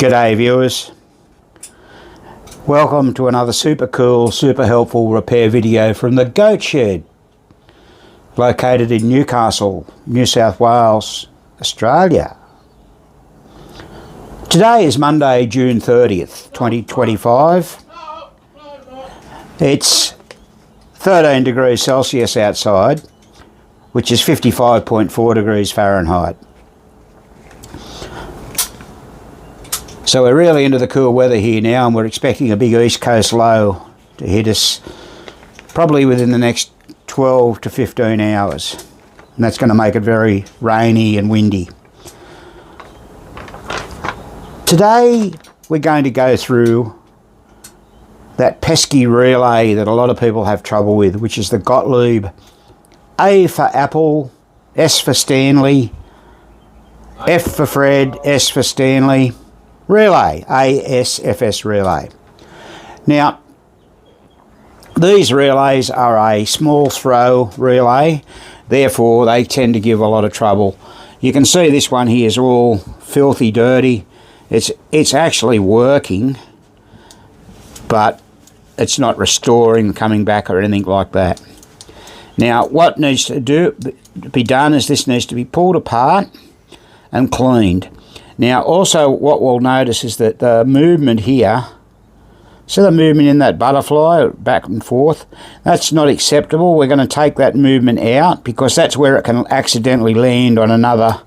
G'day viewers, welcome to another super cool, super helpful repair video from the Goat Shed, located in Newcastle, New South Wales, Australia. Today is Monday, June 30th, 2025. It's 13 degrees Celsius outside, which is 55.4 degrees Fahrenheit. So we're really into the cool weather here now, and we're expecting a big east coast low to hit us probably within the next 12 to 15 hours. And that's going to make it very rainy and windy. Today we're going to go through that pesky relay that a lot of people have trouble with, which is the Gottlieb A for Apple, S for Stanley, F for Fred, S for Stanley relay, ASFS relay. Now, these relays are a small throw relay, therefore they tend to give a lot of trouble. You can see this one here is all filthy dirty. It's actually working, but it's not restoring, coming back or anything like that. Now, what needs to be done is this needs to be pulled apart and cleaned. Now, also what we'll notice is that the movement here, so the movement in that butterfly back and forth, that's not acceptable. We're going to take that movement out because that's where it can accidentally land on another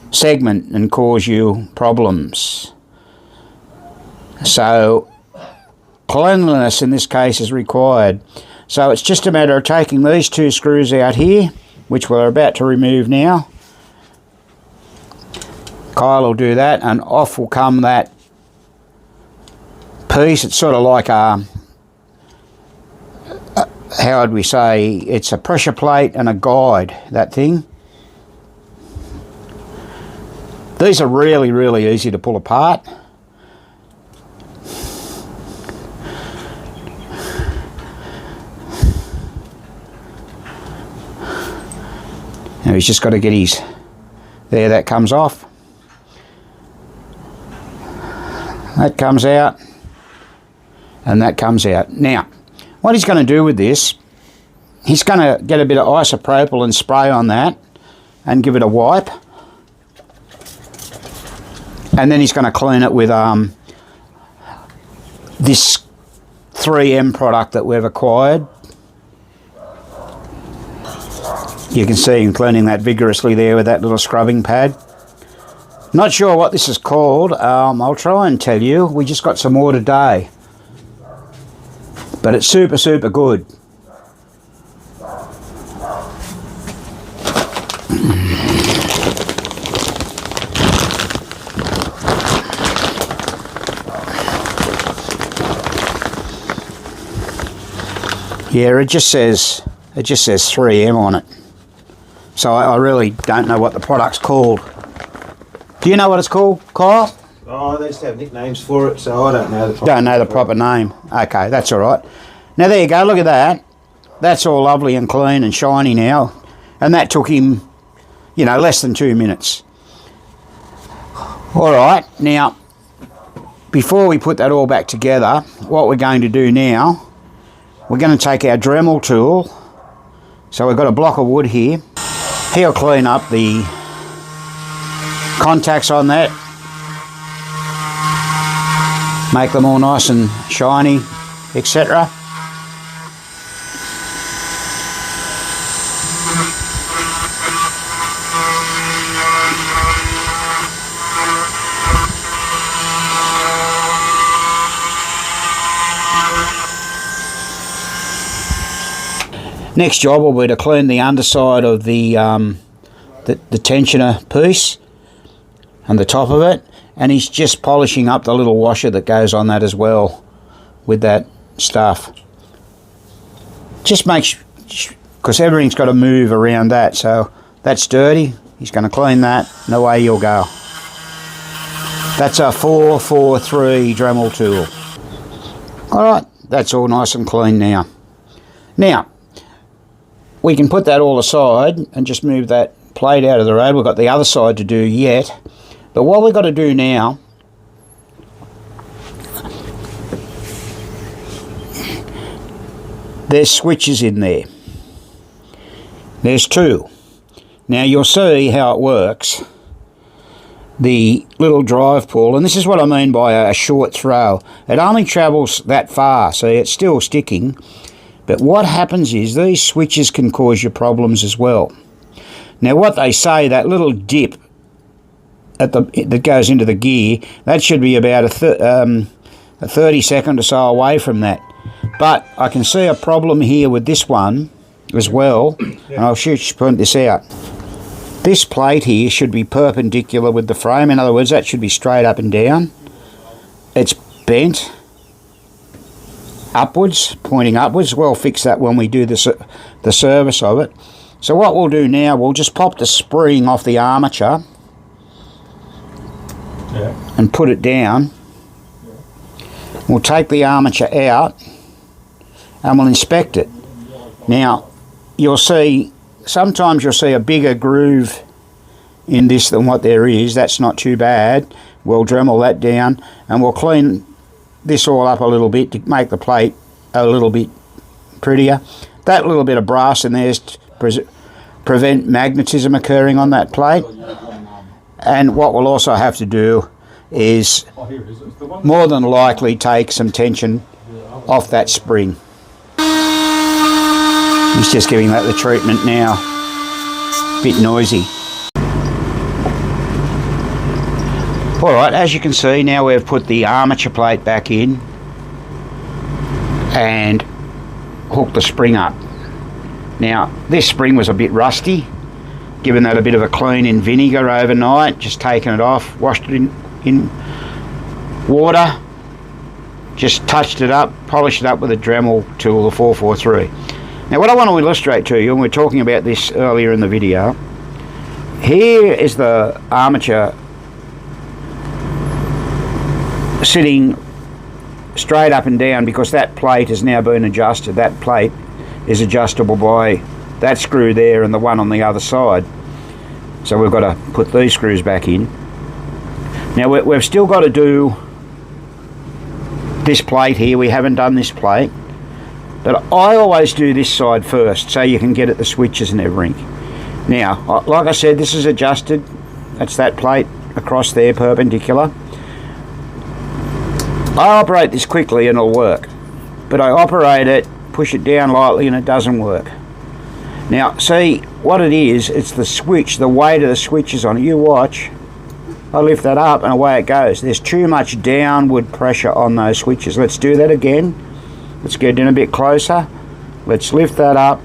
segment and cause you problems. So cleanliness in this case is required. So it's just a matter of taking these two screws out here, which we're about to remove now. Kyle will do that, and off will come that piece. It's sort of like a, how would we say, it's a pressure plate and a guide, that thing. These are really, really easy to pull apart. Now he's just got to get his, there, that comes off. That comes out, and that comes out. Now, what he's going to do with this, he's going to get a bit of isopropyl and spray on that and give it a wipe. And then he's going to clean it with this 3M product that we've acquired. You can see him cleaning that vigorously there with that little scrubbing pad. Not sure what this is called. I'll try and tell you. We just got some more today. But it's super, super good. Yeah, it just says 3M on it. So I really don't know what the product's called. Do you know what it's called, Kyle? Oh, they just have nicknames for it, so I don't know the proper Don't know the proper name. Okay, that's all right. Now there you go, look at that. That's all lovely and clean and shiny now. And that took him, you know, less than 2 minutes. All right, now, before we put that all back together, what we're going to do now, we're going to take our Dremel tool. So we've got a block of wood here. He'll clean up the contacts on that, make them all nice and shiny, etc. Next job will be to clean the underside of the tensioner piece and the top of it, and he's just polishing up the little washer that goes on that as well with that stuff. Just make sure, because everything's got to move around that, so that's dirty. He's going to clean that and away you'll go. That's a 443 Dremel tool. Alright, that's all nice and clean now. Now, we can put that all aside and just move that plate out of the road. We've got the other side to do yet. But what we've got to do now there's switches in there. There's two. Now you'll see how it works. The little drive pull, and this is what I mean by a short throw. It only travels that far, so it's still sticking. But what happens is these switches can cause you problems as well. Now what they say, that little dip that goes into the gear, that should be about a 30-second or so away from that. But I can see a problem here with this one as well, and I'll just point this out. This plate here should be perpendicular with the frame. In other words, that should be straight up and down. It's bent upwards, pointing upwards. We'll fix that when we do the service of it. So what we'll do now, we'll just pop the spring off the armature and put it down. We'll take the armature out and we'll inspect it. Now, you'll see, sometimes you'll see a bigger groove in this than what there is. That's not too bad. We'll Dremel that down and we'll clean this all up a little bit to make the plate a little bit prettier. That little bit of brass in there is to prevent magnetism occurring on that plate. And what we'll also have to do is more than likely take some tension off that spring. He's just giving that the treatment now. Bit noisy. Alright, as you can see, now we've put the armature plate back in and hooked the spring up. Now, this spring was a bit rusty. Given that a bit of a clean in vinegar overnight, just taken it off, washed it in water, just touched it up, polished it up with a Dremel tool, the 443. Now what I want to illustrate to you, and we were talking about this earlier in the video, here is the armature sitting straight up and down because that plate has now been adjusted. That plate is adjustable by that screw there and the one on the other side. So we've got to put these screws back in. Now we've still got to do this plate here. We haven't done this plate. But I always do this side first so you can get at the switches and everything. Now, like I said, this is adjusted. That's that plate across there, perpendicular. I operate this quickly and it'll work. But I operate it, push it down lightly and it doesn't work. Now, see what it is, it's the switch, the weight of the switch is on it. You watch, I lift that up and away it goes. There's too much downward pressure on those switches. Let's do that again. Let's get in a bit closer. Let's lift that up.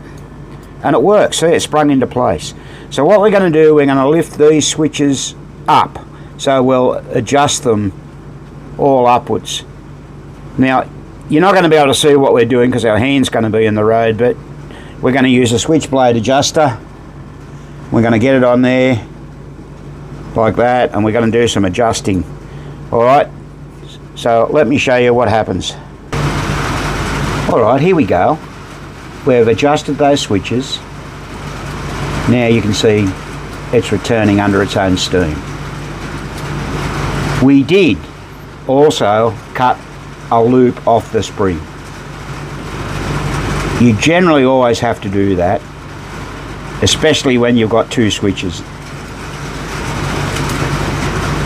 And it works. See, it sprung into place. So what we're going to do, we're going to lift these switches up. So we'll adjust them all upwards. Now, you're not going to be able to see what we're doing because our hand's going to be in the road, but we're going to use a switchblade adjuster. We're going to get it on there like that, and we're going to do some adjusting. Alright, so let me show you what happens. Alright, here we go. We've adjusted those switches. Now you can see it's returning under its own steam. We did also cut a loop off the spring. You generally always have to do that, especially when you've got two switches.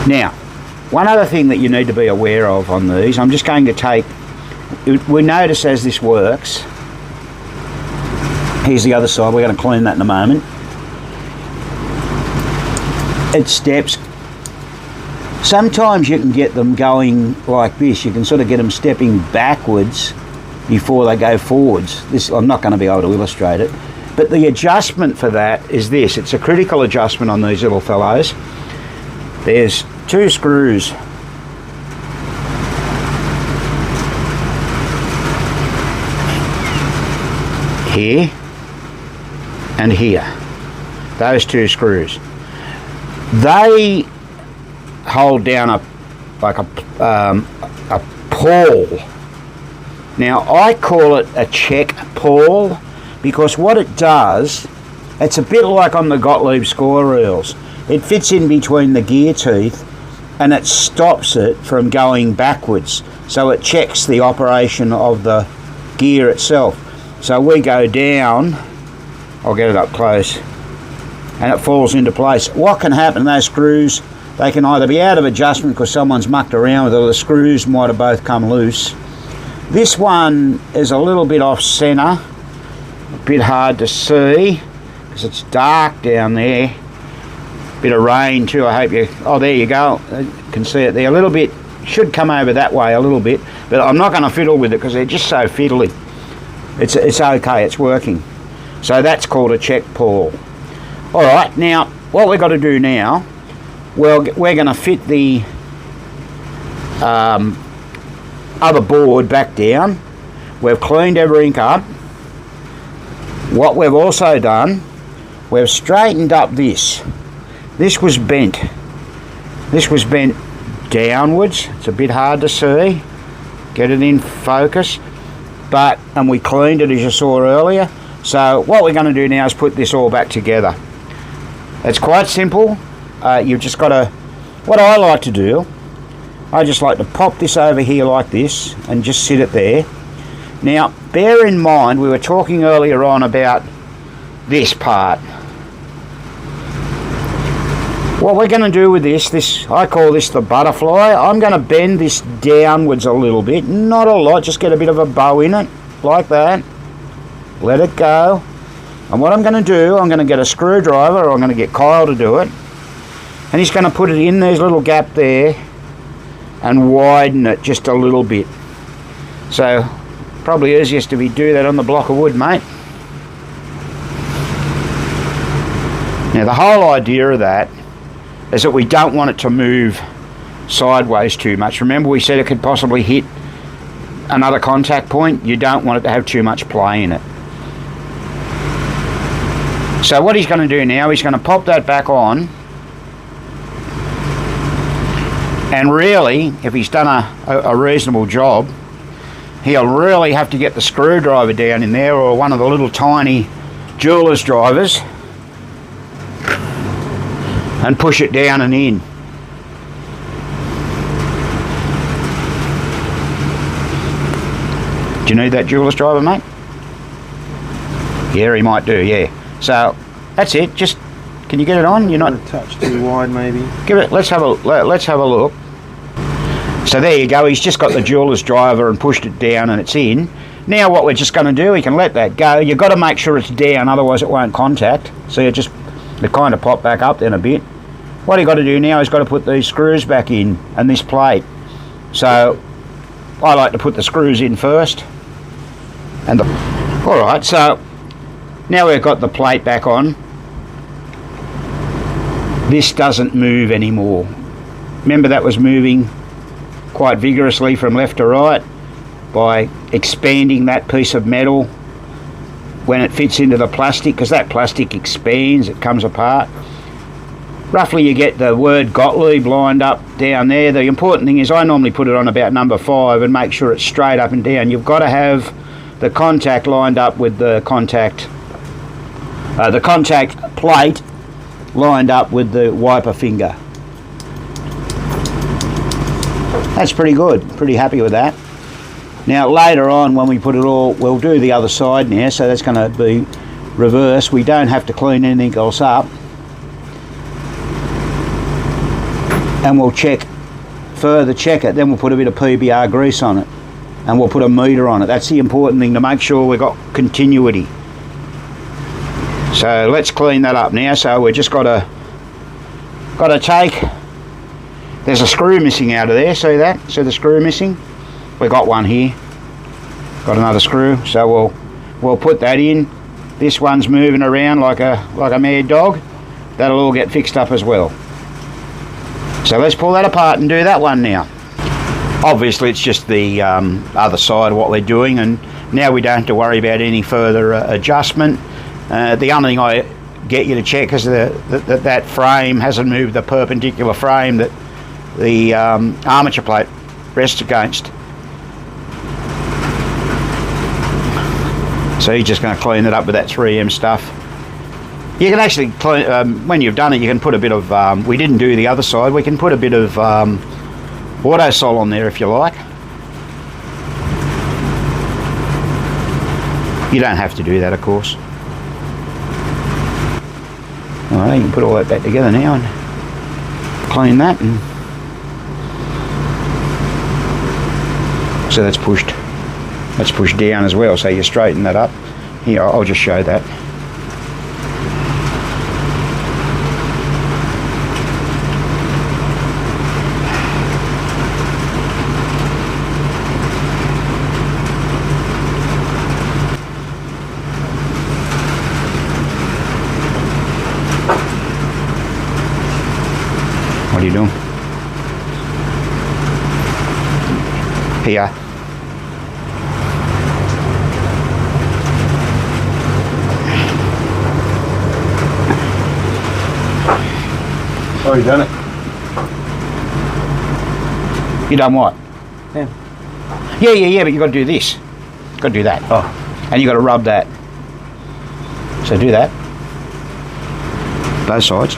Now, one other thing that you need to be aware of on these, I'm just going to take, we notice as this works, here's the other side, we're going to clean that in a moment. It steps. Sometimes you can get them going like this. You can sort of get them stepping backwards before they go forwards. This, I'm not going to be able to illustrate it. But the adjustment for that is this. It's a critical adjustment on these little fellows. There's two screws. Here and here. Those two screws. They hold down a pawl. Now I call it a check pawl because what it does, it's a bit like on the Gottlieb score reels. It fits in between the gear teeth and it stops it from going backwards. So it checks the operation of the gear itself. So we go down, I'll get it up close, and it falls into place. What can happen, those screws, they can either be out of adjustment because someone's mucked around with it, or the screws might have both come loose. This one is a little bit off centre, a bit hard to see because it's dark down there. Bit of rain too, I hope you, oh there you go, you can see it there a little bit, should come over that way a little bit, but I'm not going to fiddle with it because they're just so fiddly. It's okay, it's working. So that's called a check pawl. Alright, now what we've got to do now, well, we're going to fit the other board back down. We've cleaned everything up. What we've also done, we've straightened up this. This was bent. This was bent downwards. It's a bit hard to see. Get it in focus. And we cleaned it as you saw earlier. So what we're going to do now is put this all back together. It's quite simple. You've just got to, what I like to do, I just like to pop this over here like this and just sit it there. Now bear in mind we were talking earlier on about this part. What we're going to do with this, I call this the butterfly. I'm going to bend this downwards a little bit, not a lot, just get a bit of a bow in it, like that. Let it go. And what I'm going to do, I'm going to get a screwdriver, or I'm going to get Kyle to do it. And he's going to put it in this little gap there and widen it just a little bit. So, probably easiest if we do that on the block of wood, mate. Now the whole idea of that is that we don't want it to move sideways too much. Remember we said it could possibly hit another contact point? You don't want it to have too much play in it. So what he's going to do now, he's going to pop that back on, and really, if he's done a reasonable job, he'll really have to get the screwdriver down in there, or one of the little tiny jeweler's drivers, and push it down and in. Do you need that jeweler's driver, mate? Yeah, he might do, yeah. So that's it. Just, can you get it on? You're not a touch too wide, maybe. Give it. Let's have a look. So there you go. He's just got the jeweler's driver and pushed it down, and it's in. Now what we're just going to do, we can let that go. You've got to make sure it's down, otherwise it won't contact. So you just, it kind of pop back up then a bit. What you've got to do now is got to put these screws back in and this plate. So I like to put the screws in first. And alright, so now we've got the plate back on. This doesn't move anymore. Remember that was moving quite vigorously from left to right by expanding that piece of metal when it fits into the plastic, because that plastic expands, it comes apart. Roughly you get the word Gottlieb lined up down there. The important thing is I normally put it on about number 5 and make sure it's straight up and down. You've got to have the contact lined up with the contact plate lined up with the wiper finger. That's pretty good, pretty happy with that. Now later on when we put it all, we'll do the other side now, so that's going to be reverse. We don't have to clean anything else up. And we'll further check it, then we'll put a bit of PBR grease on it and we'll put a meter on it. That's the important thing, to make sure we've got continuity. So let's clean that up now. So we've just got to take, there's a screw missing out of there, see that? See the screw missing? We've got one here, got another screw, so we'll put that in. This one's moving around like a mad dog. That'll all get fixed up as well. So let's pull that apart and do that one now. Obviously it's just the other side of what we're doing, and now we don't have to worry about any further adjustment. The only thing I get you to check is that frame hasn't moved, the perpendicular frame that the armature plate rests against. So you're just going to clean it up with that 3M stuff. You can actually clean, when you've done it, you can put a bit of, we didn't do the other side, we can put a bit of Autosol on there if you like. You don't have to do that, of course. Alright, you can put all that back together now and clean that. And so that's pushed down as well, so you straighten that up. Here, I'll just show that. What are you doing? Here. Oh, you done it? You done what? Yeah. Yeah, but you got to do this. Got to do that. Oh. And you got to rub that. So do that. Both sides.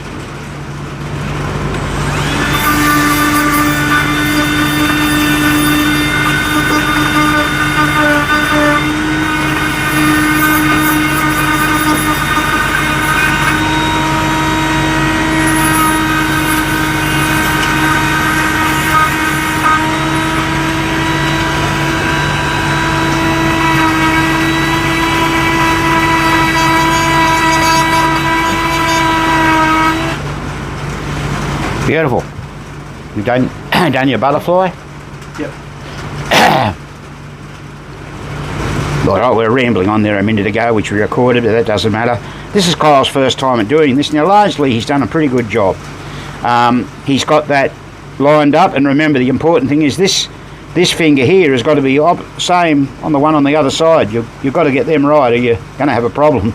Beautiful. You've done your butterfly? Yep. Alright, we're rambling on there a minute ago, which we recorded, but that doesn't matter. This is Kyle's first time at doing this. Now, largely, he's done a pretty good job. He's got that lined up, and remember, the important thing is this finger here has got to be same on the one on the other side. You've got to get them right, or you're going to have a problem.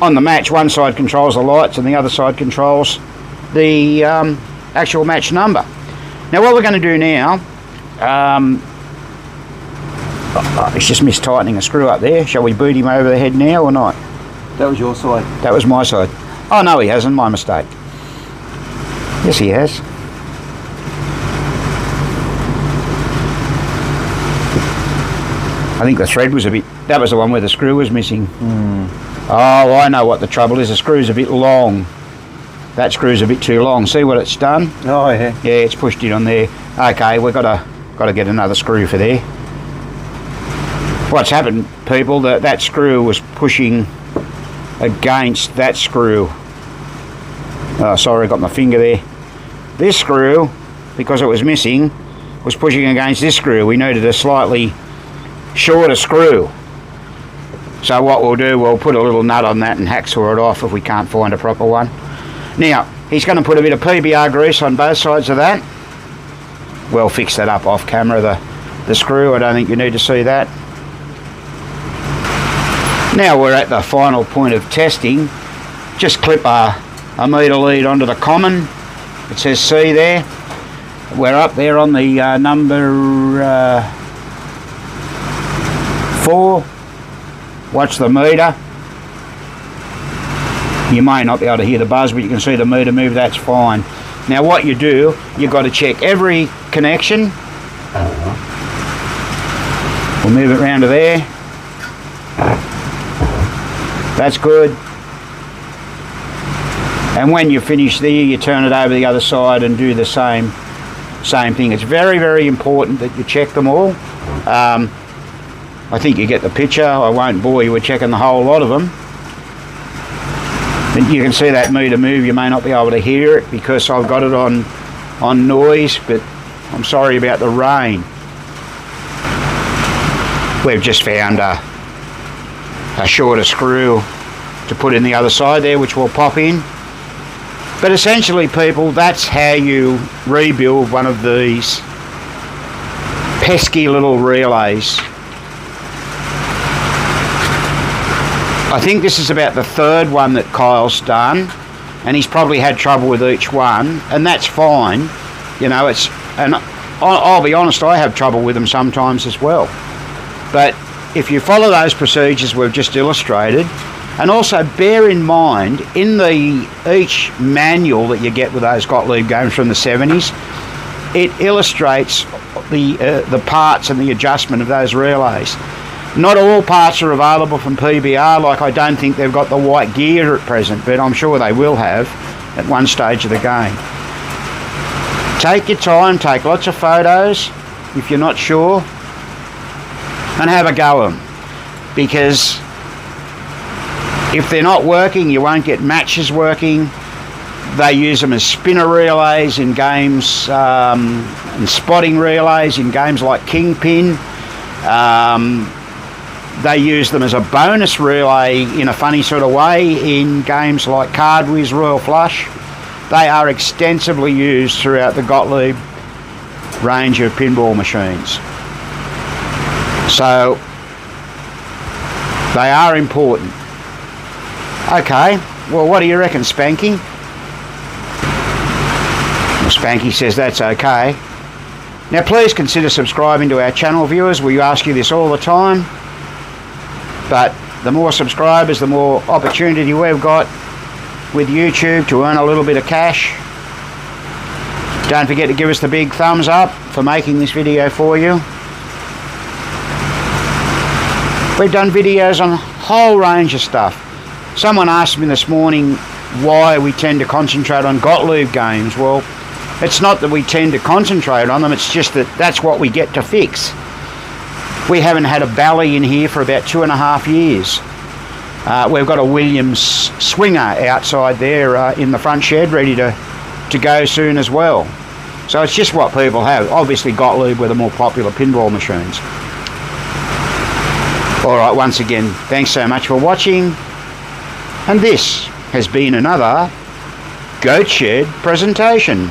On the match, one side controls the lights and the other side controls the actual match number. Now what we're going to do now, it's just mistightening a screw up there. Shall we boot him over the head now or not? That was your side. That was my side. Oh no, he hasn't, my mistake. Yes he has. I think the thread was that was the one where the screw was missing. Oh, I know what the trouble is. The screw's a bit long. That screw's a bit too long. See what it's done? Oh yeah. Yeah, it's pushed it on there. Okay, we've got to get another screw for there. What's happened, people? That screw was pushing against that screw. Oh, sorry, I got my finger there. This screw, because it was missing, was pushing against this screw. We needed a slightly shorter screw. So what we'll do, we'll put a little nut on that and hacksaw it off if we can't find a proper one. Now, he's going to put a bit of PBR grease on both sides of that. We'll fix that up off camera, the screw. I don't think you need to see that. Now we're at the final point of testing. Just clip a meter lead onto the common. It says C there. We're up there on the number 4. Watch the meter. You may not be able to hear the buzz, but you can see the meter move. That's fine. Now what you do, you've got to check every connection. We'll move it round to there. That's good. And when you finish there, you turn it over the other side and do the same thing. It's very, very important that you check them all. I think you get the picture. I won't bore you with checking the whole lot of them. You can see that meter move. You may not be able to hear it because I've got it on noise, but I'm sorry about the rain. We've just found a shorter screw to put in the other side there, which we'll pop in. But essentially, people, that's how you rebuild one of these pesky little relays. I think this is about the third one that Kyle's done, and he's probably had trouble with each one, and that's fine. You know, and I'll be honest, I have trouble with them sometimes as well. But if you follow those procedures we've just illustrated, and also bear in mind, in each manual that you get with those Gottlieb games from the 70s, it illustrates the parts and the adjustment of those relays. Not all parts are available from PBR, like I don't think they've got the white gear at present, but I'm sure they will have at one stage of the game. Take your time, take lots of photos if you're not sure, and have a go at them, because if they're not working, you won't get matches working. They use them as spinner relays in games, and spotting relays in games like Kingpin. They use them as a bonus relay in a funny sort of way in games like Card Whiz Royal Flush. They are extensively used throughout the Gottlieb range of pinball machines. So they are important. Okay, well, what do you reckon, Spanky? Well, Spanky says that's okay. Now please consider subscribing to our channel, viewers. We ask you this all the time. But the more subscribers, the more opportunity we've got with YouTube to earn a little bit of cash. Don't forget to give us the big thumbs up for making this video for you. We've done videos on a whole range of stuff. Someone asked me this morning why we tend to concentrate on Gottlieb games. Well, it's not that we tend to concentrate on them, it's just that that's what we get to fix. We haven't had a Bally in here for about 2.5 years. We've got a Williams Swinger outside there in the front shed ready to go soon as well. So it's just what people have. Obviously Gottlieb were the more popular pinball machines. Alright, once again, thanks so much for watching. And this has been another Goat Shed presentation.